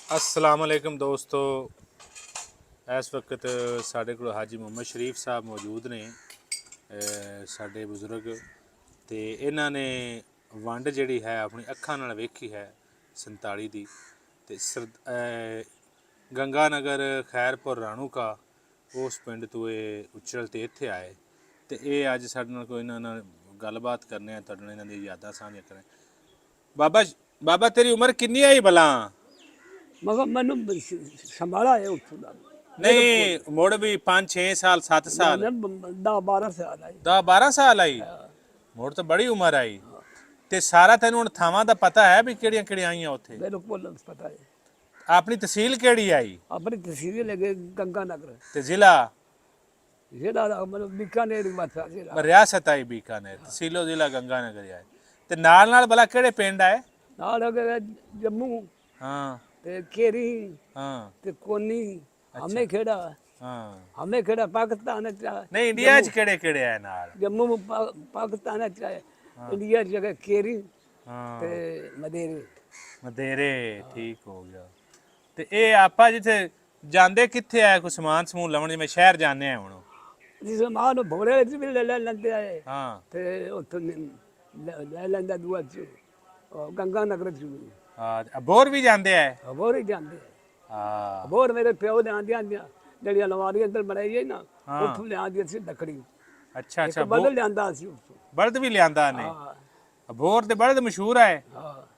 अस्सलाम वालेकुम दोस्तों। इस वक्त साढ़े को हाजी मुहम्मद शरीफ साहब मौजूद ने, साढ़े बुजुर्ग। तो इन्होंने वंड जिहड़ी है अपनी अखां नाल वेखी है 47 दी। ते गंगा नगर खैरपुर राणूका उस पिंड तो ये उछल ते इत्थे आए। तो ये अज साडे नाल कोई इन्हां नाल गलबात करने, तुहाडे नाल इन्हां दी यादां साझियां करें। बाबा बाबा तेरी उम्र किन्नी आई भला? मगर मैनू संभाला है उत्थों का नहीं मुड़ भी 5-6 साल 7 साल 10-12 साल है। 10-12 साल आई मुड़ तो बड़ी उम्र आई। ते सारा तेन हुण थावां दा पता है भी केड़ियां केड़ियां आईयां उत्थे? बिल्कुल पता है। अपनी तहसील केड़ी आई अपनी तहसील लगे गंगा नगर, ते जिला जिला मतलब बीकानेर वाला जिला। रियासत आई बीकानेर, तहसीलो जिला गंगानगर आई। ते नाल नाल भला केड़े पिंड आए? नाल अगर जम्मू हाँ ते केरी हाँ ते कोनी हमें खेड़ा, हाँ। हमें खेड़ा पाकिस्तान नहीं इंडिया च केड़े केड़े आए नाल? जम्मू पाकिस्तान इंडिया जगह केरी हाँ ते मदेरे। मदेरे ठीक हो गया। ते ये आपा जिथे जांदे कित्थे आए कोई समान समून लवण जिवें शहर जाने हैं हुण? जिस मां नूं भोले च भी ले लेंदे आए हाँ ते उत्थों ले लेंदा दूआ च गंगा नगर च हाँ अबोर भी जांदे आए? अबोर ही जांदे। हाँ अबोर मेरे प्यो ने आंदियां जड़ियां लवारियां अंदर बनाई है ना, हाँ। उत्थों ले आंदी सी लकड़ी। अच्छा एक अच्छा बदल लियांदा सी उत्थों। बलद भी लियांदा ने? हाँ अबोर ते बलद मशहूर है। हाँ।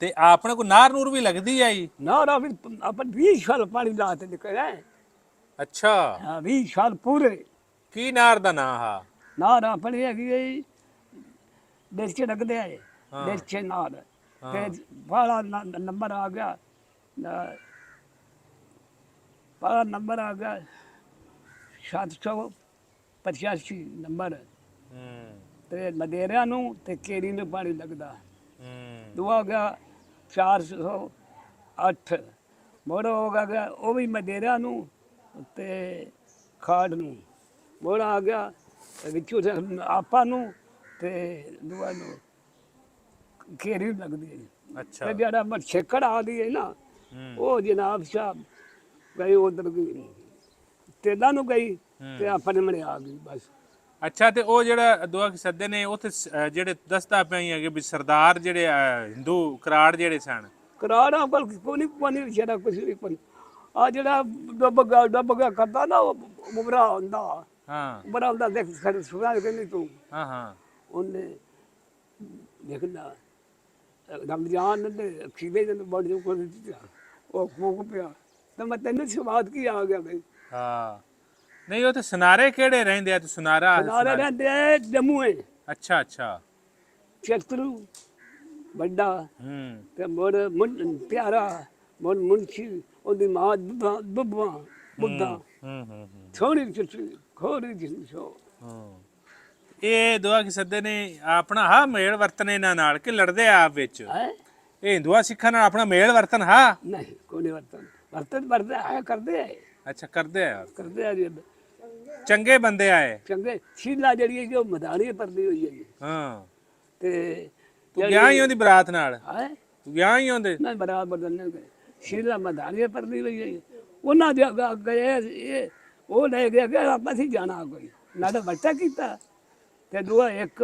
ते अपने को नार नूर भी लगदी आई? ना फिर अपन 20 साल पानी लाते निकले हैं। अच्छा हाँ 20 साल पूरे। की नार दा नां हा? नार अपनी है देश लगते आए, हाँ देश नार हाँ ते बड़ा नंबर आ गया, बड़ा नंबर आ गया 785 नंबर। हम्म ते मदेरिया नूं ते केरी नूं पानी लगदा। हम्म दूआ हो गया 408 मोड़ा हो गया वो भी मदेरिया नूं ते खाड़ नूं। मोड़ा आ गया विचों आपा नूं ते दूआ नूं केरी लगदी है। अच्छा ते जड़ा छेकड़ आदी है ना, वो जनाब साहब गई उधर गई तेला नूं गई ते अपने मने आ गई बस। अच्छा ते ਉਹ ਜਿਹੜਾ ਦੁਆ ਕੀ ਸੱਦੇ ਨੇ ਉੱਥੇ ਜਿਹੜੇ ਦਸਤਾ ਪਈਆਂ ਕਿ ਵੀ ਸਰਦਾਰ ਜਿਹੜੇ ਹਿੰਦੂ ਕਰਾੜ ਜਿਹੜੇ ਸਨ? कराड़ा पर कोनी कोनी छड़ा कुछ भी कोनी। आ जड़ा डब गया करता ना वो बुरा हुंदा, ਹਾਂ बुरा हुंदा देख सुना के तू ਹਾਂ ਹਾਂ ਉਹਨੇ ਦੇਖਣਾ ਰਮਜ਼ਾਨ ਦੇ ਖੀਵੇ ਦੇ ਬੜ ਜੋ ਕੋਈ ਉਹ ਫੂਕ ਪਿਆ ਤਾਂ ਮੈਂ ਤੈਨੂੰ ਸਵਾਦ ਕੀ ਆ ਗਿਆ ਬਈ। ਹਾਂ ਨਹੀਂ ਉਹ ਤੇ ਸੁਨਾਰੇ ਕਿਹੜੇ ਰਹਿੰਦੇ ਆ? ਤੇ ਸੁਨਾਰਾ ਨਾਲੇ ਰਹਿੰਦੇ ਆ ਜੰਮੂ ਹੈ ਅੱਛਾ ਅੱਛਾ ਚਤਰੂ ਵੱਡਾ ਹੂੰ ਤੇ ਮੋੜ ਪਿਆਰਾ ਮੋੜ ਮੁੰਸ਼ੀ ਉਹਦੀ ਮਾਂ ਦੁੱਬਾ ਬੁੱਧਾ ਹੂੰ ਹੂੰ ਹੂੰ ਥੋੜੀ ਚਿੱਟੀ ਖੋੜੀ ਜਿੰਸੋ। ਹੂੰ। ਇਹ ਦੁਆ ਕੀ ਸੱਦੇ ਨੇ ਆਪਣਾ ਹਾਂ ਮੇਲ ਵਰਤਨ ਇਹਨਾਂ ਨਾਲ ਕਿ ਲੜਦੇ ਆ ਆਪ ਵਿੱਚ? ਹੈ ਇਹ ਹਿੰਦੂਆਂ ਸਿੱਖਾਂ ਨਾਲ ਆਪਣਾ ਮੇਲ ਵਰਤਨ ਹਾਂ? ਨਹੀਂ ਕੋਈ ਵਰਤਨ ਵਰਤੇ ਆਇਆ ਕਰਦੇ ਆ ਅੱਛਾ ਕਰਦੇ ਆ ਕਰਦੇ ਆ ਜੀ। ਚੰਗੇ ਬੰਦੇ ਆਏ? ਚੰਗੇ ਸ਼ੀਲਾ ਜਿਹੜੀ ਹੈ ਜੋ ਮਦਾਨੀ ਪਰਦੀ ਹੋਈ ਹੈ ਜੀ ਹਾਂ ਤੇ ਤੂੰ ਗਿਆ ਹੀ ਉਹਦੀ ਬਰਾਤ ਨਾਲ? ਹੈ ਤੂੰ ਗਿਆ ਹੀ ਉਹਦੇ? ਨਾ ਬਰਾਬਰ ਦੰਨੇ ਗਏ ਸ਼ੀਲਾ ਮਦਾਨੀ ਪਰਦੀ ਹੋਈ ਹੈ ਉਹਨਾਂ ਦੇ ਗਏ ਇਹ ਉਹ ਲੈ ਗਿਆ ਕਿ ਆਪਾਂ ਸੀ ਜਾਣਾ ਕੋਈ ਨਾ ਤਾਂ ਬੱਚਾ ਕੀਤਾ ਤੇ ਦੂਆ ਇੱਕ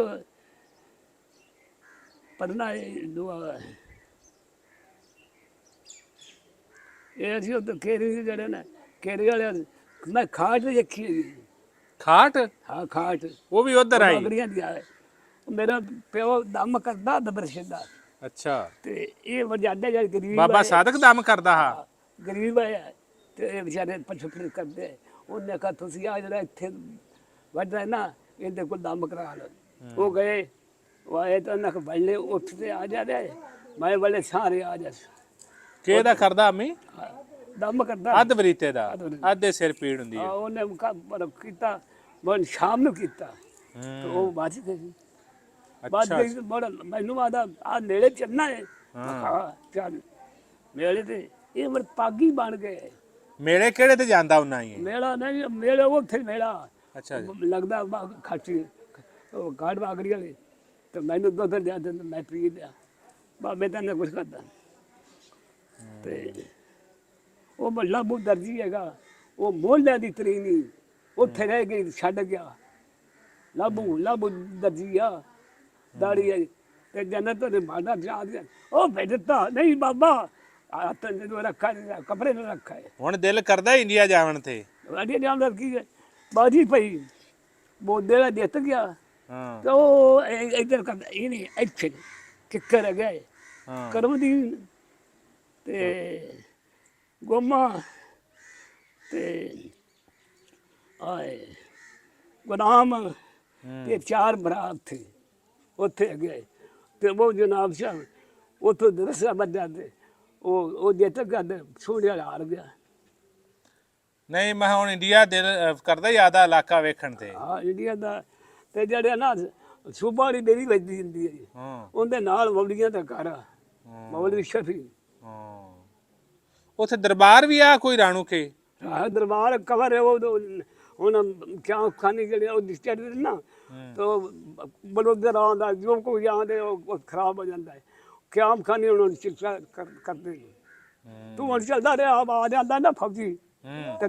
ਪੜਨਾ ਦੂਆ ਇਹ ਅਸੀਂ ਉਹ ਕੇਰੀ ਜਿਹੜੇ ਨੇ ਕੇਰੀ ਵਾਲੇ ਮੈਂ ਖਾਟ ਦੇਖੀ ਹੈ ਜੀ। ਖਾਟ? ਹਾਂ ਖਾਟ ਉਹ ਵੀ ਉਧਰ ਆਈ? ਬਾਗੜੀਆਂ ਦੀ ਆਏ। ਮੇਰਾ ਪਿਓ ਦਮ ਕਰਦਾ ਦਬਰਸ਼ੇ ਦਾ ਅੱਛਾ ਤੇ ਇਹ ਵਜਾਡੇ ਜਿਹੜੇ ਗਰੀਬ ਬਾਬਾ ਆਏ, ਸਾਦਕ ਦਮ ਕਰਦਾ ਹਾਂ? ਗਰੀਬ ਆਏ ਤੇ ਇਹ ਵਿਚਾਰੇ ਪਛਫੜ ਕਰਦੇ। ਉਹਨੇ ਕਹਾ ਤੁਸੀਂ ਆ ਜਿਹੜਾ ਇੱਥੇ ਵੱਡਾ ਨਾ ਇਹਦੇ ਕੋਲ ਦਮ ਕਰਾ ਲਓ। ਉਹ ਗਏ ਉਹ ਆਏ ਤਾਂ ਉਹਨਾਂ ਕੋ ਬੈਲੇ ਉੱਠਦੇ ਆ ਜਾ ਰਹੇ ਮੈਂ ਬਲੇ ਸਾਰੇ ਆ ਜਾ ਕਿਹਦਾ ਕਰਦਾ ਅਮੀ? ਦਮ ਕਰਦਾ ਅੱਧ ਬਰੀਤੇ ਦਾ? ਅੱਧੇ ਸਿਰ ਪੀੜ ਹੁੰਦੀ ਹੈ? ਉਹਨੇ ਕੀਤਾ ਬਨ ਸ਼ਾਮ ਨੂੰ ਕੀਤਾ ਤੇ ਉਹ ਬਚ ਗਏ ਸੀ। ਬਾਅਦ ਅੱਛਾ ਵਿੱਚ ਬੜਾ ਮੈਨੂੰ ਆਦਾ ਆ ਨੇੜੇ ਚੱਲਣਾ ਹੈ। ਹਾਂ ਚੱਲ ਨੇੜੇ ਤੇ ਇਹ ਮਰ ਪਾਗੀ ਬਣ ਗਏ। ਮੇਲੇ ਕਿਹੜੇ ਤੇ ਜਾਂਦਾ ਉਹਨਾਂ ਹੀ? ਮੇਲਾ ਨਹੀਂ ਮੇਲੇ ਉੱਥੇ ਮੇਲਾ ਅੱਛਾ ਜੀ ਲੱਗਦਾ ਖਾਟੀ ਉਹ ਗਾੜ ਬਾਗੜੀ ਵਾਲੇ ਤੇ ਮੈਨੂੰ ਦੁੱਧ ਲਿਆ ਤੇ ਮੈਂ ਪੀ ਲਿਆ। ਬਾਬੇ ਤਾਂ ਨੇ ਕੁਝ ਕਰਦਾ ਤੇ ਉਹ ਮੱਲਾ ਬੂ ਦਰਜੀ ਹੈਗਾ, ਉਹ ਮੋਹਲਿਆਂ ਦੀ ਤਰੀਨੀ ਉੱਥੇ ਰਹਿ ਗਈ, ਛੱਡ ਗਿਆ। ਲਾਬੂ ਦਰਜੀ ਆ, ਦਾੜੀ ਹੈ ਤੇ ਜਨਤ ਦੇ ਮਾਦਾ ਜਾ ਗਿਆ। ਉਹ ਭੇਜਤਾ ਨਹੀਂ ਬਾਬਾ, ਆ ਤੈਨੂੰ ਰੱਖਾ ਕਪੜੇ ਨੂੰ ਰੱਖਾ ਹੈ। ਹੁਣ ਦਿਲ ਕਰਦਾ ਇੰਡੀਆ ਜਾਵਣ ਤੇ? ਅੜੀ ਜਾਣ ਕੀ ਹੈ, ਬਾਜੀ ਪਈ ਬੋਦੇ ਦਾ ਜਿੱਤ ਗਿਆ। ਹਾਂ ਤੇ ਉਹ ਇੱਧਰ ਕਰਦਾ ਇਹ ਨਹੀਂ, ਇੱਥੇ ਕਿੱਕਰ ਗਏ ਹਾਂ ਕਰਮਦੀਨ ਤੇ ਗੋਮਾ ਤੇ ਆਏ ਗੁਲਾਮ ਤੇ 4 ਭਰਾ ਥੇ ਉੱਥੇ ਗਏ। ਤੇ ਉਹ ਜਨਾਬ ਸਾਹਿਬ ਉੱਥੋਂ ਦਰਸਾ ਬੱਜਾ ਤੇ ਉਹ ਜਿੱਤ ਕਰਦੇ ਸੋਹਣਿਆ ਹਾਰ ਗਿਆ। ਨਹੀਂ ਮੈਂ ਹੁਣ ਇੰਡੀਆ ਦਿਲ ਕਰਦਾ ਯਾਦਾ ਇਲਾਕਾ ਵੇਖਣ ਤੇ। ਹਾਂ ਇੰਡੀਆ ਦਾ ਤੇ ਜਿਹੜੇ ਨਾ ਸੂਬਾ ਵਾਲੀ ਡੇਰੀ ਵੱਜਦੀ ਹੁੰਦੀ ਹੈ ਜੀ, ਹਾਂ ਉਹਦੇ ਨਾਲ ਮੌਲੀਆਂ ਦਾ ਘਰ ਆ, ਮੌਲਵੀ ਸ਼ਫੀ। ਹਾਂ ਉੱਥੇ ਦਰਬਾਰ ਵੀ ਆ ਕੋਈ ਰਾਣੂ ਕੇ? ਹਾਂ ਦਰਬਾਰ ਕਵਰ ਹੈ ਉਹ ਹੁਣ ਕਿਆ ਖਾਨੀ ਜਿਹੜੇ ਉਹ ਚੜ੍ਹਦੇ ਨਾ ਤਾਂ ਬਲੋਦਰ ਆਉਂਦਾ ਜੋ ਕੋਈ ਆਉਂਦੇ ਉਹ ਖਰਾਬ ਹੋ ਜਾਂਦਾ ਹੈ। ਕਿਆਮ ਖਾਨੀ ਉਹਨਾਂ ਨੂੰ ਸਿੱਖਿਆ ਕਰਦੇ ਨੇ। ਤੂੰ ਹੁਣ ਚੱਲਦਾ ਰਿਹਾ ਆ ਜਾਂਦਾ ਨਾ ਫੌਜੀ ਤੇ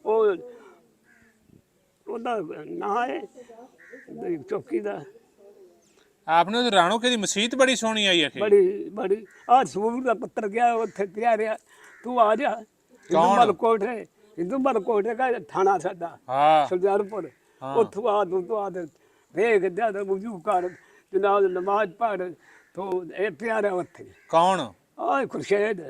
ਉਹ ਉਹਦਾ ਨਾਂ ਹੈ ਚੌਕੀ ਦਾ। ਆਪਨੇ ਉਹ ਰਾਣੂ ਕੇ ਦੀ ਮਸਜਿਦ ਬੜੀ ਸੋਹਣੀ ਆਈ ਹੈ। ਬੜੀ ਆ ਸੂਰ ਦਾ ਪੱਤਰ ਗਿਆ ਉੱਥੇ ਪਿਆ ਰਿਹਾ, ਤੂੰ ਆ ਜਾ। ਹਿੰਦੂਮਲ ਕੋਟ ਦਾ ਥਾਣਾ ਸਾਡਾ ਹਾਂ ਸੁਲਝਾਰਪੁਰ, ਉੱਥੋਂ ਆ ਤੂੰ ਆ ਵੇਖ ਜਦ ਵਜੂ ਕਰ ਜਨਾਬ ਨਮਾਜ਼ ਪੜ੍ਹ ਤੋ ਇਹ ਪਿਆ ਰਿਹਾ ਉੱਥੇ। ਕੌਣ? ਆ ਖੁਰਸ਼ੇਦ।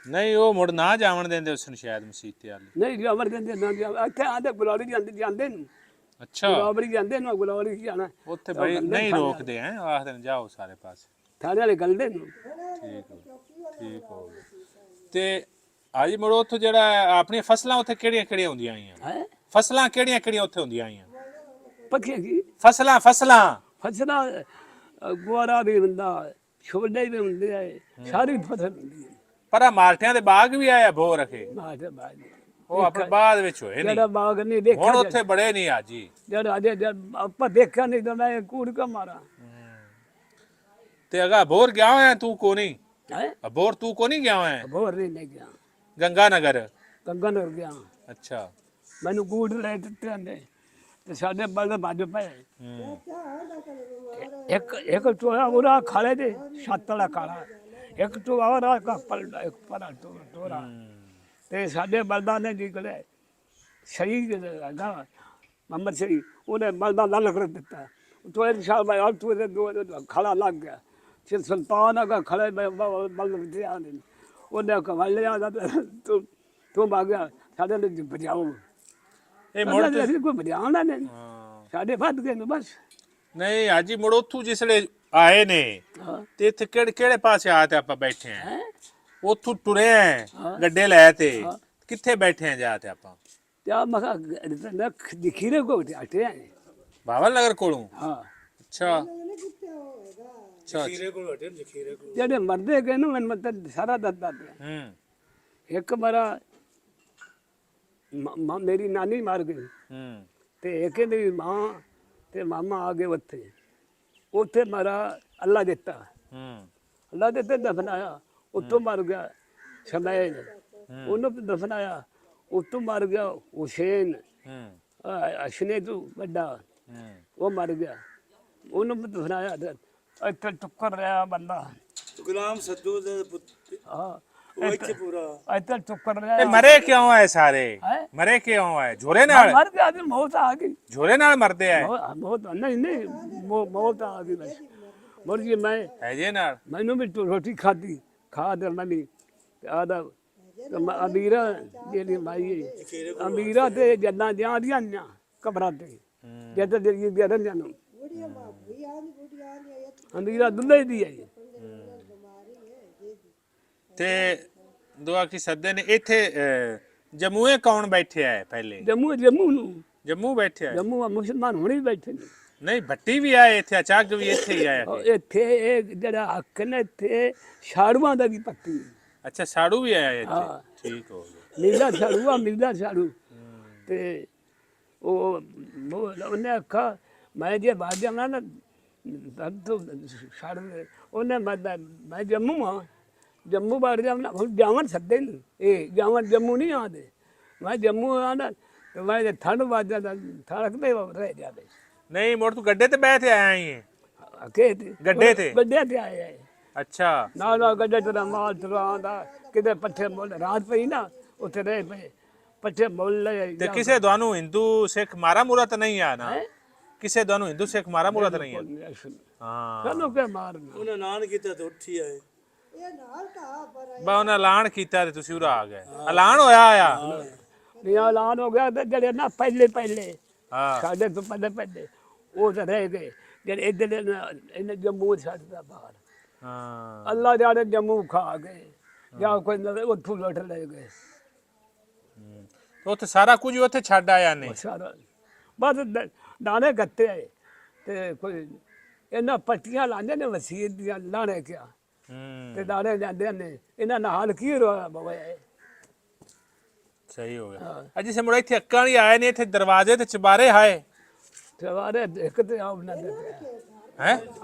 ਨਹੀਂ ਉਹ ਮੁੜ ਨਾ ਜਾਵਣ ਦਿੰਦੇ ਉਸਨ ਸ਼ਾਇਦ ਮਸਜਿਦ ਤੇ ਆਲੇ। ਨਹੀਂ ਜਾਵਰ ਕਹਿੰਦੇ ਨਾ ਇੱਥੇ ਆਂਦੇ ਗੁਲਾਵਰੀ ਜਾਂਦੇ ਨੇ। ਅੱਛਾ ਗੁਲਾਵਰੀ ਜਾਂਦੇ ਨੇ, ਗੁਲਾਵਰੀ ਜਾਣਾ ਉੱਥੇ ਬਈ ਨਹੀਂ ਰੋਕਦੇ ਹੈ, ਆਖਦੇ ਨੇ ਜਾਓ ਸਾਰੇ ਪਾਸੇ। ਥਾਣੇ ਵਾਲੇ ਗਲਦੇ ਨੇ। ਠੀਕ ਹੋ ਗਿਆ। ਤੇ ਅੱਜ ਮੁੜ ਉੱਥੋਂ ਜਿਹੜਾ ਆਪਣੀਆਂ ਫਸਲਾਂ ਉੱਥੇ ਕਿਹੜੀਆਂ ਕਿਹੜੀਆਂ ਹੁੰਦੀਆਂ ਆਈਆਂ? ਹੈ ਫਸਲਾਂ ਕਿਹੜੀਆਂ ਕਿਹੜੀਆਂ ਉੱਥੇ ਹੁੰਦੀਆਂ ਆਈਆਂ? ਪੱਖੇ ਕੀ ਫਸਲਾਂ ਗੁਆਰਾ ਵੀ ਹੁੰਦਾ, ਛੋਲੇ ਵੀ ਹੁੰਦੇ ਆ, ਸਾਰੀ ਫਸਲ ਹੁੰਦੀ ਹੈ। ਪਰ ਆ ਮਾਲਟਿਆਂ ਦੇ ਬਾਗ ਵੀ ਆਇਆ ਭੋ ਰਖੇ, ਬਾਅਦ ਉਹ ਆਪਣੇ ਬਾਅਦ ਵਿੱਚ ਹੋਏ ਜਿਹੜਾ ਨਹੀਂ। ਬਾਗ ਨਹੀਂ ਦੇਖਿਆ ਹੁਣ ਉੱਥੇ ਬੜੇ ਨਹੀਂ ਆ ਜੀ। ਜਦ ਆਪਾਂ ਦੇਖਿਆ ਨਹੀਂ ਤਾਂ ਮੈਂ ਕੂੜ ਕਾ ਮਾਰਾ ਤੇ ਅਗਾ ਬੋਰ ਗਿਆ ਹੋਇਆ ਤੂੰ ਕੋ ਨਹੀਂ? ਹੈ ਅਬੋਰ ਤੂੰ ਕੋ ਨਹੀਂ ਗਿਆ ਹੋਇਆ? ਬੋਰ ਨਹੀਂ ਗਿਆ, ਗੰਗਾ ਨਗਰ। ਕੰਗਨ ਹੋ ਗਿਆ। ਅੱਛਾ ਮੈਨੂੰ ਕੂੜ ਲੈ ਦਿੱਤੇ ਨੇ ਤੇ ਸਾਡੇ ਬਲ ਬਾਜੂ ਪਏ। ਇੱਕ ਟੋਆ ਉਹਦਾ ਖਾਲੇ ਦੇ ਛੱਤ ਵਾਲਾ ਕਾਲਾ, ਇੱਕ ਟੋਆ ਉਹਦਾ ਪਲੜਾ, ਇੱਕ ਪਰਾ ਟੋਰਾ। ਤੇ ਸਾਡੇ ਬਲਦਾਂ ਨੇ ਨਿਕਲੇ ਸ਼ਹੀਦ ਹੈਗਾ ਮੁਹੰਮਦ ਸ਼ਰੀਫ, ਉਹਨੇ ਬਲਦਾਂ ਦਾ ਲਖਰ ਦਿੱਤਾ। ਟੋਏ ਸ਼ਾਹ ਭਾਈ और टोए दो खड़ा लग गया। फिर सुल्तान अगर खड़े बल दिते आने ਉਹਨੇ ਕਵਲ ਲਿਆ ਤੂੰ ਭਾਗ ਗਿਆ ਸਾਡੇ ਲਈ ਬਜਾਓ। ਇਹ ਮੁੜ ਅਸੀਂ ਕੋਈ ਬਜਾਉਣਾ ਨਹੀਂ, ਸਾਡੇ ਵੱਧ ਗਏ ਨੇ ਬਸ। ਨਹੀਂ ਹਾਜੀ ਮੁੜ ਉੱਥੋਂ ਜਿਸਲੇ ਆਏ ਨੇ ਤੇ ਇੱਥੇ ਕਿਹੜੇ ਪਾਸੇ ਆ ਤੇ ਆਪਾਂ ਬੈਠੇ ਆ? ਉੱਥੋਂ ਟੁਰੇ ਆ ਗੱਡੇ ਲੈ ਤੇ ਕਿੱਥੇ ਬੈਠੇ ਆ ਜਾ ਤੇ ਆਪਾਂ? ਤੇ ਆ ਮਖਾ ਨਖ ਦਿਖੀਰੇ ਕੋ ਹਟੇ ਆ ਬਾਵਲ ਨਗਰ ਕੋਲੋਂ। ਹਾਂ ਅੱਛਾ ਜਿਹੜੇ ਮਰਦੇ ਗਏ ਨਾ ਮੈਨੂੰ ਮਤਲਬ ਸਾਰਾ ਦੱਸਦਾ ਪਿਆ। ਇੱਕ ਮਰਾ ਮੇਰੀ ਨਾਨੀ ਮਾਰ ਗਈ ਤੇ ਇੱਕ ਦੀ ਮਾਂ ਤੇ ਮਾਮਾ ਆ ਗਏ ਉੱਥੇ ਮਾਰਾ ਅੱਲਾ ਦਿੱਤਾ, ਅੱਲਾ ਦਿੱਤੇ ਦਫਨਾਇਆ। ਉੱਥੋਂ ਮਰ ਗਿਆ ਸ਼ਮੈਲ, ਉਹਨੂੰ ਦਫਨਾਇਆ। ਉੱਥੋਂ ਮਰ ਗਿਆ ਹੁਸੈਨ ਅਸ਼ਨੇ ਤੋਂ ਵੱਡਾ, ਉਹ ਮਰ ਗਿਆ, ਉਹਨੂੰ ਦਫਨਾਇਆ। ਇੱਥੇ ਟੁੱਕਰ ਰਿਹਾ ਬੰਦਾ ਗੁਲਾਮ ਸੱਦੂ ਦੇ ਪੁੱਤ। ਹਾਂ ਉਹ ਇੱਥੇ ਪੂਰਾ ਇੱਥੇ ਟੁੱਕਰ ਇਹ ਰਿਹਾ। ਮਰੇ ਕਿਉਂ ਆਏ ਸਾਰੇ? ਹੈਂ? ਮਰੇ ਕਿਉਂ ਆਏ? ਝੋਰੇ ਨਾਲ? ਮਰ ਗਿਆ ਤੇ ਮੌਤ ਆ ਗਈ। ਝੋਰੇ ਨਾਲ ਮਰਦੇ ਆਏ? ਮੌਤ ਨਹੀਂ ਮੌਤ ਆ ਗਈ ਬਸ। ਮੁੜ ਜੀ ਮੈਂ ਹੈਜੇ ਨਾਲ? ਮੈਨੂੰ ਵੀ ਰੋਟੀ ਖਾਦੀ ਖਾ ਦੇ ਮਨੀ ਆਦਾ ਅਮੀਰਾ ਜਿਹੜੀ ਮਾਈ ਅਮੀਰਾ ਤੇ ਜੱਦਾਂ ਜਾਂਦੀਆਂ ਨੇ ਕਬਰਾਂ ਤੇ ਜਦ ਜਿਹੜੀ ਬੇਰਨ ਜਾਨੂੰ ਅਮੀਰਾ ਦੁੱਲੇ ਦੀ ਹੈ। ਤੇ ਦੁਆ ਕੀ ਸੱਦੇ ਨੇ ਇੱਥੇ ਜੰਮੂਏ ਕੌਣ ਬੈਠਿਆ ਹੈ ਪਹਿਲੇ? ਜੰਮੂ ਨੂੰ ਜੰਮੂ ਬੈਠਿਆ ਹੈ? ਜੰਮੂ ਮੁਸਲਮਾਨ ਹੁਣੇ ਹੀ ਬੈਠੇ ਨੇ। ਨਹੀਂ ਭੱਟੀ ਵੀ ਆਏ ਇੱਥੇ, ਚੱਗ ਵੀ ਇੱਥੇ ਹੀ ਆਇਆ ਸੀ। ਇੱਥੇ ਇਹ ਜਿਹੜਾ ਹੱਕ ਨੇ ਇੱਥੇ ਛਾੜੂਆਂ ਦਾ ਵੀ ਪੱਤੀ। ਅੱਛਾ ਸਾੜੂ ਵੀ ਆਇਆ ਹਾਂ। ਇੱਥੇ, ਠੀਕ ਹੋ ਗਿਆ। ਨੀਲਾ ਛਾੜੂ ਤੇ ਉਹ ਉਹਨੇ ਆਖਾ ਮੈਂ ਜੇ ਬਾਹਰ ਜਾਣਾ ਨਾ ਤੂੰ ਛੱਡ ਦੇ ਉਹਨੇ ਮੈਂ ਜੰਮੂ ਆ ਜੰਮੂ ਬਾਹਰ ਜਾਣਾ ਹੁਣ ਜਾਵਣ ਸੱਦੇ ਨਹੀਂ ਇਹ ਜਾਵਣ ਜੰਮੂ ਨਹੀਂ ਆਉਂਦੇ ਮੈਂ ਜੰਮੂ ਆਣਾ ਤੇ ਮੈਂ ਜੇ ਠੰਡ ਵੱਜ ਜਾਂਦਾ ਠੜਕ ਤੇ ਰਹਿ ਜਾਵੇ ਨਹੀਂ ਮੁੜ ਤੂੰ ਗੱਡੇ ਤੇ ਬਹਿ ਤੇ ਆਇਆ ਹੀ ਹੈ ਅਕੇ ਤੇ ਗੱਡੇ ਤੇ ਗੱਡੇ ਤੇ ਆਏ ਆਏ ਅੱਛਾ ਨਾ ਗੱਡੇ ਤੇ ਮਾਲ ਤੁਰਾਂਦਾ ਕਿਤੇ ਪੱਠੇ ਮੁੱਲ ਰਾਤ ਪਈ ਨਾ ਉੱਥੇ ਰਹੇ ਪਏ ਪੱਠੇ ਮੁੱਲ ਲੈ ਤੇ ਕਿਸੇ ਤੁਹਾਨੂੰ ਹਿੰਦੂ ਸਿੱਖ ਮਾਰਾ ਮੁਰਾ ਤਾਂ ਨਹੀਂ ਆ ਨਾ ਕਿਸੇ ਤੁਹਾਨੂੰ ਹਿੰਦੂ ਸਿੱਖ ਮਾਰਾ ਮੁਰਾ ਤਾਂ ਨਹੀਂ ਆ ਹਾਂ ਸਾਨੂੰ ਕੇ ਮਾਰਨਾ ਉਹਨਾਂ ਨਾਨ ਕੀਤਾ ਤੇ ਉੱਠੀ ਆਏ ਬਾ ਉਹਨਾਂ ਐਲਾਨ ਕੀਤਾ ਤੇ ਤੁਸੀਂ ਉਰਾ ਆ ਗਏ ਐਲਾਨ ਹੋਇਆ ਆ ਨਹੀਂ ਐਲਾਨ ਹੋ ਗਿਆ ਤੇ ਜਿਹੜੇ ਨਾ ਪਹਿਲੇ ਹਾਂ ਸਾਡੇ ਤੋਂ ਪਹਿਲੇ ਉਹ ਤਾਂ ਰਹਿ ਗਏ ਜਿਹੜੇ ਇੱਧਰ ਇਹਨੇ ਜੰਮੂ ਛੱਡਦਾ ਬਾਹਰ ਹਾਂ ਅੱਲਾ ਜਾਣੇ ਜੰਮੂ ਖਾ ਗਏ ਜਾਂ ਕੋਈ ਉੱਥੋਂ ਲੁੱਟ ਲੈ ਗਏ ਉੱਥੇ ਸਾਰਾ ਕੁਝ ਉੱਥੇ ਛੱਡ ਆਇਆ ਨੇ ਸਾਰਾ ਬਸ ਦਾਣੇ ਗੱਤੇ ਆਏ ਤੇ ਕੋਈ ਇਹਨਾਂ ਪੱਟੀਆਂ ਲਾਉਂਦੇ ਨੇ ਵਸੀਅਤ ਦੀਆਂ ਲਾਣੇ ਕਿਆ ਤੇ ਦਾਣੇ ਜਾਂਦੇ ਨੇ ਇਹਨਾਂ ਨਾਲ ਹਾਲ ਕੀ ਰੋਇਆ ਬਾਬਾ ਸਹੀ ਹੋ ਗਿਆ ਅਜੀ ਸੇ ਮੁੜ ਇੱਥੇ ਅੱਕਾਂ ਨਹੀਂ ਆਏ ਨੇ ਇੱਥੇ ਦਰਵਾਜ਼ੇ ਤੇ ਚਬਾਰੇ ਹਾਏ ਚਵਾਰੇ ਇੱਕ ਤੇ ਆਪ ਨਾ ਦੇ ਹੈ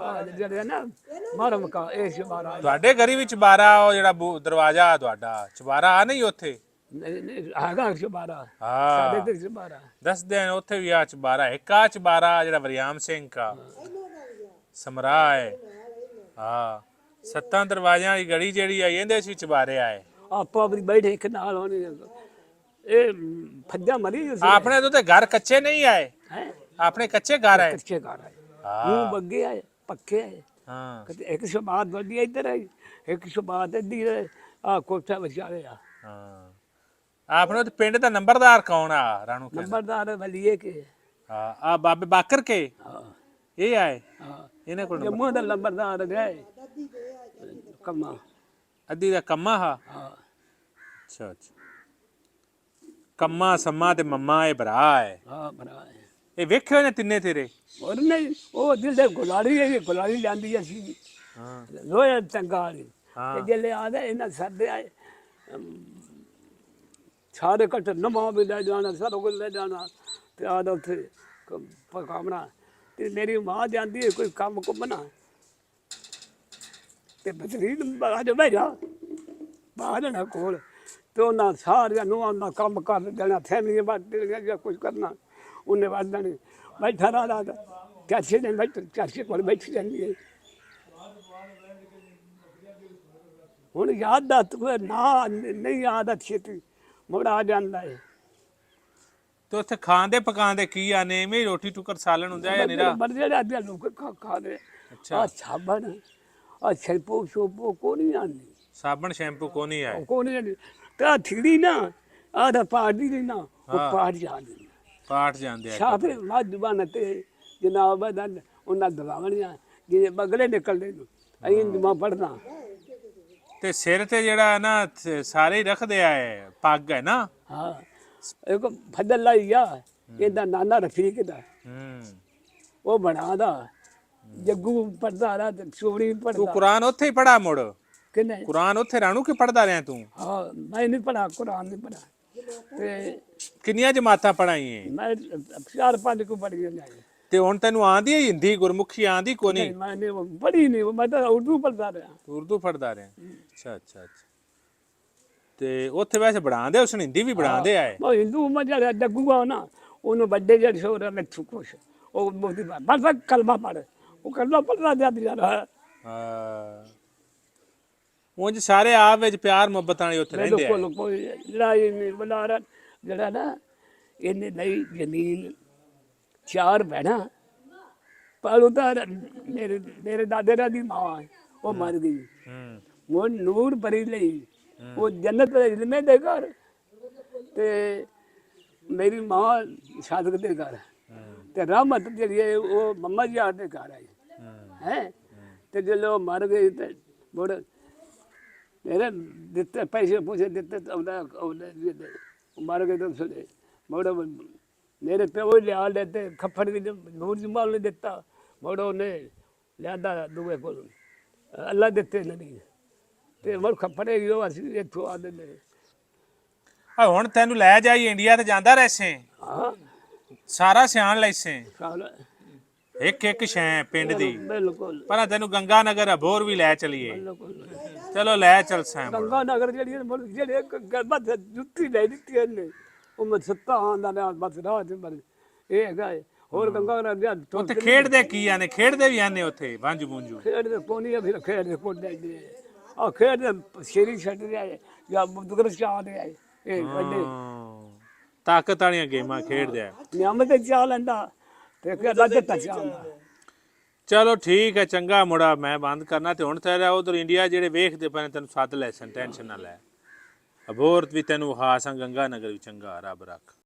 ਜਿਹੜੇ ਨਾ ਮਰਮ ਕਾ ਇਹ ਚਵਾਰਾ ਤੁਹਾਡੇ ਘਰੀ ਵਿੱਚ ਚਬਾਰਾ ਉਹ ਜਿਹੜਾ ਦਰਵਾਜ਼ਾ ਤੁਹਾਡਾ ਚਬਾਰਾ ਆ ਨਹੀਂ ਉੱਥੇ ਨਹੀਂ ਆਗਾ ਚਵਾਰਾ ਹਾਂ ਸਾਡੇ ਤੇ ਚਵਾਰਾ ਦੱਸਦੇ ਨੇ ਉੱਥੇ ਵੀ ਆ ਚਬਾਰਾ ਇੱਕ ਆ ਚਬਾਰਾ ਜਿਹੜਾ ਵਰਿਆਮ ਸਿੰਘ ਕਾ ਸਮਰਾ ਹੈ ਹਾਂ ਸੱਤਾਂ ਦਰਵਾਜ਼ਿਆਂ ਵਾਲੀ ਗੜੀ ਜਿਹੜੀ ਆਈ ਇਹਦੇ ਸੀ ਚਬਾਰੇ ਆਏ ਆਪੋ ਆਪਣੀ ਬੈਠੇ ਇੱਕ ਨਾਲ ਹੋਣੀ ਇਹ ਫੱਜਾ ਮਰੀ ਆਪਣੇ ਤੋਂ ਤੇ ਘਰ ਕੱਚੇ ਨਹੀਂ ਆਏ ਹੈ ਆਪਣੇ ਕੱਚੇ ਘਰ ਆਏ ਕੱਚੇ ਘਰ ਆਏ ਹਾਂ ਉਹ ਬੱਗੇ ਆਏ ਪੱਕੇ ਆਏ ਹਾਂ ਕਦੇ ਇੱਕ ਸ਼ਬਾਤ ਵੱਡੀ ਇੱਧਰ ਆਈ ਇੱਕ ਸ਼ਬਾਤ ਇੱਧਰ ਆ ਕੋਠਾ ਵਿਚਾਰੇ ਆ ਹਾਂ ਆਪਣੇ ਤੇ ਪਿੰਡ ਦਾ ਨੰਬਰਦਾਰ ਕੌਣ ਆ ਰਾਣੂ ਕੇ ਨੰਬਰਦਾਰ ਵਲੀਏ ਕੇ ਹਾਂ ਆ ਬਾਬੇ ਬਾਕਰ ਕੇ ਹਾਂ ਇਹ ਆਏ ਹਾਂ ਇਹਨੇ ਕੋਲ ਜੰਮੂ ਦਾ ਨੰਬਰਦਾਰ ਗਏ ਕੰਮਾ ਅੱਧੀ ਦਾ ਕੰਮਾ ਹਾਂ ਹਾਂ ਅੱਛਾ ਅੱਛਾ ਕੰਮਾ ਸੰਮਾ ਤੇ ਮੰਮਾ ਇਹ ਭਰਾ ਹੈ ਹਾਂ ਭਰਾ ਇਹ ਵੇਖਿਓ ਨੇ ਤਿੰਨੇ ਤੇਰੇ ਹੋਰ ਨਹੀਂ ਉਹ ਦਿਲ ਦੇ ਗੁਲਾੜੀ ਹੈ ਗੁਲਾੜੀ ਲਿਆਂਦੀ ਅਸੀਂ ਹਾਂ ਲੋਹੇ ਚੰਗਾ ਵਾਲੀ ਹਾਂ। ਤੇ ਜਿਹੜੇ ਆਦੇ ਇਹਨਾਂ ਸਾਡੇ ਆਏ ਸਾਰੇ ਕੱਟ ਨਮਾ ਵੀ ਲੈ ਜਾਣਾ ਸਾਰਾ ਕੁਝ ਲੈ ਜਾਣਾ ਤੇ ਆਦਾ ਉੱਥੇ ਪਕਾਉਣਾ ਤੇ ਮੇਰੀ ਮਾਂ ਜਾਂਦੀ ਹੈ ਕੋਈ ਕੰਮ ਕੁੰਮਣਾ ਤੇ ਬਤਰੀਨ ਬਾਜ ਬੈਠਾ ਬਾਹਰ ਨਾ ਕੋਲ ਤੇ ਉਹਨਾਂ ਸਾਰਿਆਂ ਨੂੰ ਉਹਨਾਂ ਕੰਮ ਕਰ ਦੇਣਾ ਫੈਮਿਲੀ ਬਾਤ ਜਾਂ ਕੁਝ ਕਰਨਾ ਉਹਨੇ ਬਾਅਦ ਨਹੀਂ ਬੈਠਾ ਰਹਾ ਚਾਚੇ ਨੇ ਬੈਠ ਚਾਚੇ ਕੋਲ ਬੈਠੀ ਜਾਂਦੀ ਹੈ ਹੁਣ ਯਾਦ ਦਾ ਨਾ ਨਹੀਂ ਯਾਦ ਛੇਤੀ ਮੁੜ ਆ ਜਾਂਦਾ ਹੈ ਤੇ ਉੱਥੇ ਖਾਂਦੇ ਪਕਾਉਂਦੇ ਕੀ ਆ ਨੇ ਐਵੇਂ ਹੀ ਰੋਟੀ ਟੁਕਰ ਸਾਲਣ ਹੁੰਦਾ ਜਾਂ ਨਿਰਾ ਬੜ ਜਿਹੜੇ ਅੱਜ ਲੋਕ ਖਾ ਦੇ ਅੱਛਾ। ਆ ਸਾਬਣ ਆ ਸ਼ੈਂਪੂ ਸ਼ੋਪੋ ਕੋ ਨਹੀਂ ਆਉਂਦੀ ਸਾਬਣ ਸ਼ੈਂਪੂ ਕੋ ਨਹੀਂ ਆਏ ਕੋ ਨਹੀਂ ਆਉਂਦੀ ਤੇ ਆ ਥਿੜੀ ਨਾ ਆ ਤਾਂ ਪਾੜਦੀ ਨਹੀਂ ਨਾ ਉਹ ਪਾੜ ਜਾਂਦੀ ਪਾਠ ਜਾਂਦੇ ਆ ਸਾਫੇ ਮਾਦਬਾਨ ਤੇ ਜਨਾਬ ਦਾ ਉਹਨਾਂ ਦਵਾਵਣੀਆਂ ਜਿਹਦੇ ਬਗਲੇ ਨਿਕਲਦੇ ਨੂੰ ਅਹੀਂ ਜਮਾ ਪੜਨਾ ਤੇ ਸਿਰ ਤੇ ਜਿਹੜਾ ਨਾ ਸਾਰੇ ਹੀ ਰੱਖਦੇ ਆ ਪੱਗ ਹੈ ਨਾ ਹਾਂ ਇੱਕ ਫਦਲ ਲਾਈਆ ਇਹਦਾ ਨਾਨਾ ਰਫੀਕ ਦਾ ਉਹ ਬਣਾਦਾ ਜੱਗੂ ਪੜਦਾ ਰਹਾ ਤੇ ਸੋਣੀ ਤੂੰ ਪੜਦਾ ਕੁਰਾਨ ਉੱਥੇ ਹੀ ਪੜਾ ਮੁੜ ਕਿਨੇ ਕੁਰਾਨ ਉੱਥੇ ਰਾਣੂ ਕਿ ਪੜਦਾ ਰਿਹਾ ਤੂੰ ਹਾਂ ਮੈਂ ਨਹੀਂ ਪੜਾ ਕੁਰਾਨ ਨਹੀਂ ਪੜਾ ਤੇ ਕਿੰਨੀਆਂ ਜਮਾਤਾਂ ਪੜਾਈਆਂ ਮੈਂ 4-5 ਕੋ ਪੜੀ ਨਹੀਂ ਤੇ ਹੁਣ ਤੈਨੂੰ ਆਂਦੀ ਹੈ ਹਿੰਦੀ ਗੁਰਮੁਖੀ ਆਂਦੀ ਕੋ ਨਹੀਂ ਮੈਂ ਨਹੀਂ ਪੜੀ ਨਹੀਂ ਮੈਂ ਤਾਂ ਉਰਦੂ ਪੜਦਾ ਰਿਹਾ ਤੂੰ ਉਰਦੂ ਪੜਦਾ ਰਿਹਾ ਅੱਛਾ ਅੱਛਾ ਅੱਛਾ ਤੇ ਉੱਥੇ ਵੈਸੇ ਬਣਾਉਂਦੇ ਉਸ ਹਿੰਦੀ ਵੀ ਬਣਾਉਂਦੇ ਆਏ ਉਹ ਹਿੰਦੂ ਮਜਾ ਜੱਗੂਗਾ ਨਾ ਉਹਨੂੰ ਵੱਡੇ ਜਿਹੜੇ ਸ਼ੋਰ ਮੈਂ ਖੁਸ਼ ਉਹ ਮੋਦੀ ਬਸ ਕਲਮਾ ਪੜ ਉਹ ਕਲਮਾ ਪੜਦਾ ਜਾਂਦਾ ਹਾਂ ਉਂਝ ਸਾਰੇ ਆਪ ਵਿੱਚ ਪਿਆਰ ਮੁਹੱਬਤ ਵਾਲੇ ਉੱਥੇ ਰਹਿੰਦੇ ਆ ਬਿਲਕੁਲ ਕੋਈ ਲੜਾਈ ਨਹੀਂ ਬਲਾਰਾ ਜਿਹੜਾ ਨਾ ਇਹਨੇ ਲਈ ਜ਼ਮੀਨ 4 ਭੈਣਾਂ ਪਰ ਉਹਦਾ ਮੇਰੇ ਦਾਦੇ ਦਾ ਦੀ ਮਾਂ ਉਹ ਮਰ ਗਈ ਉਹ ਨੂਰ ਭਰੀ ਲਈ ਉਹ ਜੰਨਤ ਦੇ ਇਲਮੇ ਦੇ ਘਰ ਤੇ ਮੇਰੀ ਮਾਂ ਸਾਦਕ ਦੇ ਘਰ ਤੇ ਰਹਿਮਤ ਜਿਹੜੀ ਹੈ ਉਹ ਮੰਮਾ ਜੀ ਦੇ ਘਰ ਆਈ ਹੈ ਤੇ ਜਦੋਂ ਮਰ ਗਈ ਤੇ ਮੁੜ ਮੇਰੇ ਦਿੱਤੇ ਪੈਸੇ ਪੂਸੇ ਦਿੱਤੇ ਤਾਂ ਉਹਦਾ ਮਰ ਗਏ ਤਾਂ ਸੁਣੇ ਮੁੜ ਮੇਰੇ ਪਿਓ ਲਿਆ ਲੈਤੇ ਖੱਫੜ ਵੀ ਨੂਰ ਜਮਾਲ ਨੇ ਦਿੱਤਾ ਮੁੜ ਉਹਨੇ ਲਿਆਦਾ ਦੂਏ ਕੋਲ ਅੱਲਾ ਦਿੱਤੇ ਨਹੀਂ ਤੇ ਮੁੜ ਖੱਫੜੇ ਗਿਓ ਅਸੀਂ ਇੱਥੋਂ ਆ ਦਿੰਦੇ ਆ ਹੁਣ ਤੈਨੂੰ ਲੈ ਜਾਈ ਇੰਡੀਆ ਤੇ ਜਾਂਦਾ ਰਹਿਸੇ ਹਾਂ ਸਾਰਾ ਸਿਆਣ ਲੈਸੇ ਸਾਲ ਇੱਕ ਇੱਕ ਸ਼ੈ ਪਿੰਡ ਦੀ ਬਿਲਕੁਲ ਪਰ ਤੈਨੂੰ ਗੰਗਾ ਨਗਰ ਅਬੋਰ ਵੀ ਲੈ ਚਲੀਏ ਬਿਲਕੁਲ ਚਲੋ ਲੈ ਚੱਲ ਸੈਂ ਗੰਗਾ ਨਗਰ ਜਿਹੜੇ ਬਸ ਜੁੱਤੀ ਲੈ ਦਿੱਤੀ ਇਹਨੇ ਉਹ ਮੈਂ ਸੱਤਾ ਆਂਦਾ ਨਾ ਬਸ ਰਾਹ ਚ ਬਸ ਇਹ ਹੈਗਾ ਏ। ਹੋਰ ਗੰਗਾ ਨਗਰ ਜਾਂ ਉੱਥੇ ਖੇਡਦੇ ਕੀ ਆਨੇ ਖੇਡਦੇ ਵੀ ਆਨੇ ਉੱਥੇ ਵਾਂਝੂ ਬੂੰਝੂ ਖੇਡਦੇ ਪੋਨੀਆਂ ਵੀ ਖੇਡਦੇ ਕੋਡੇ ਦੇ ਆ ਖੇਡਦੇ ਸ਼ੇਰੀ ਛੱਡ ਰਿਹਾ ਹੈ ਜਾਂ ਦੁਗਰ ਚਾਹ ਰਿਹਾ ਹੈ ਇਹ ਵੱਡੇ ਤਾਕਤ ਵਾਲੀਆਂ ਗੇਮਾਂ ਖੇਡਦੇ ਆ ਨਿਯਮ ਤੇ ਚਾਹ ਲੈਂਦਾ ਤੇ ਫਿਰ ਲੱਗ ਤਾ ਚਾਹੁੰਦਾ ਚਲੋ ਠੀਕ ਹੈ ਚੰਗਾ ਮੁੜਾ ਮੈਂ ਬੰਦ ਕਰਨਾ ਤੇ ਹੁਣ ਤੇਰਾ ਉਧਰ ਇੰਡੀਆ ਜਿਹੜੇ ਵੇਖਦੇ ਪਏ ਨੇ ਤੈਨੂੰ ਸੱਦ ਲੈ ਟੈਨਸ਼ਨ ਨਾ ਲੈ ਅਬੋਰ ਵੀ ਤੈਨੂੰ ਹਾਸਾਂ ਗੰਗਾ ਨਗਰ ਵੀ ਚੰਗਾ ਰੱਬ ਰੱਖ